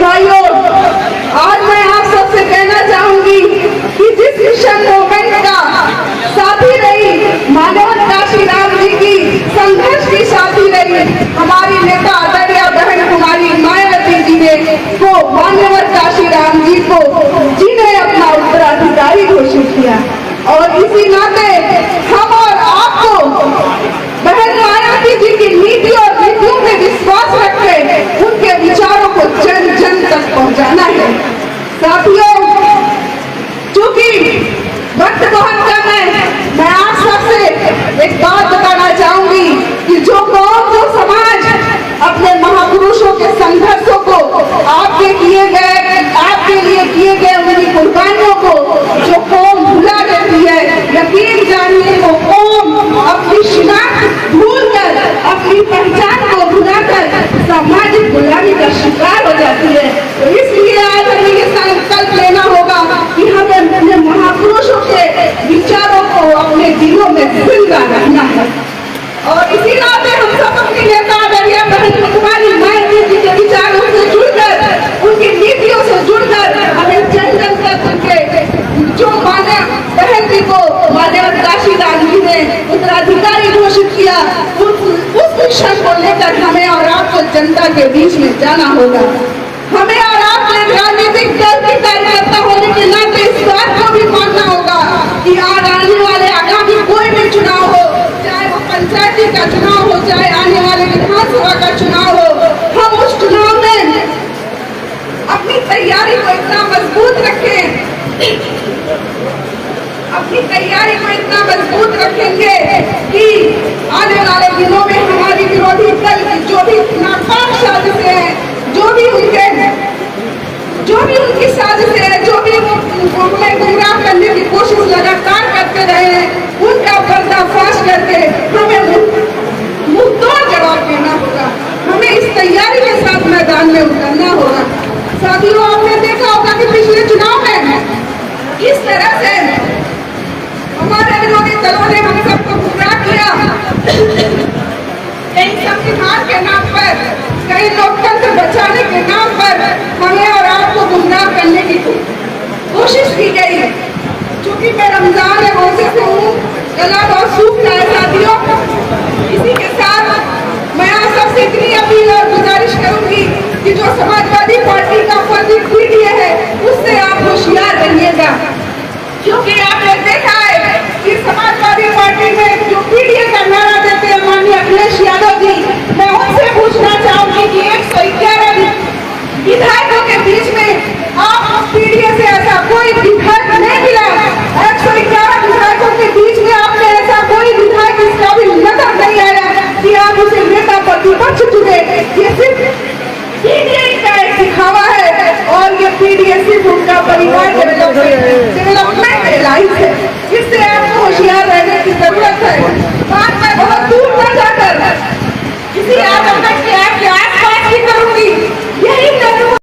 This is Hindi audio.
भाइयों, आज मैं आप सबसे कहना चाहूंगी कि जिस मिशन मूवमेंट का साथी रही मानवत काशीराम जी की संघर्ष की साथी रही हमारी नेता आदरणीय बहन कुमारी मायावती जी ने को मानवत काशीराम जी को जिन्हें अपना उत्तराधिकारी घोषित किया। और इसी नाते हम और आपको बहन मायावती जी की नीति और नीतियों में विश्वास रखते उनके विचारों को जन जन तक पहुंचाना है। साथियों, चूंकि वक्त बहुत कम है, मैं आप सबसे एक बात बताना चाहूंगी कि जो कौम जो समाज अपने महापुरुषों के संघर्षों को आपके लिए किए गए उनकी कुर्बानियों को जो कौम भुला देती है, यकीन जानिए वो कौम अपनी शिनाख्त भूलकर अपनी पहचान को भुलाकर सामाजिक गुलामी का शिकार हो जाती है। तो इसलिए आज हमें ये संकल्प लेना होगा कि हमें अपने महापुरुषों के विचारों को अपने दिलों में जिंदा रखना है। और इसी नाते हम सब अपनी नेता आदरणीय बहन कुमारी मायावती जी के विचारों से जुड़कर उनकी नीतियों से जुड़कर हमें जन जन तक उनके जो मान्य बहन जी को मानवत काशीराम जी ने उत्तराधिकारी घोषित किया उस मिशन को लेकर हमें और आपको जनता के बीच में जाना होगा। हमें और आपको एक राजनीतिक दल की कार्यकर्ता होने के नाते इस बात को भी मानना होगा कि आज आने वाले आगामी कोई भी चुनाव हो, चाहे वो पंचायती का चुनाव हो, चाहे आने वाले विधानसभा का चुनाव हो, हम उस चुनाव में अपनी तैयारी को इतना मजबूत रखेंगे कि आने वाले दिनों में हमारी विरोधी दल की जो भी नाकाम साजिशें हैं, जो भी उनकी साजिशें हैं, जो भी हमें गुमराह करने की कोशिश लगातार करते रहे हैं, उनका पर्दाफाश करके हमें मुंहतोड़ जवाब देना होगा। हमें इस तैयारी के साथ मैदान में उतरना होगा। साथियों, आपने देखा होगा कि पिछले चुनाव में किस तरह से हमारे विरोधी दलों ने हम सबको गुमराह किया। कई संविधान के नाम पर, कई लोकतंत्र बचाने के नाम पर हमें और आपको गुमराह करने की कोशिश की गई। चूंकि मैं रमजान है, रोजे से हूँ, गला बहुत सूख रहा है। साथियों, इसी के साथ मैं आप सबसे इतनी अपील और गुजारिश करूंगी कि जो समाजवादी पार्टी का फर्जी पीडीए है उससे आप होशियार रहिएगा, क्योंकि आपने देखा है कि समाजवादी पार्टी में जो पीडीए का नारा देते हैं माननीय अखिलेश यादव जी, मैं उनसे पूछना चाहूंगी कि 111 विधायकों के बीच में आप पीडीए से ऐसा कोई विधायक नहीं मिला। 111 विधायकों के बीच में आपने ऐसा कोई विधायक इसका भी नजर नहीं आया कि आप उसे नेता प्रतिपक्ष चुने। ये सिर्फ पीडीए का एक दिखावा है और ये पीडीए सिर्फ उनका परिवार डेवलपमेंट लाइफ है। इससे आपको होशियार रहने की जरूरत है।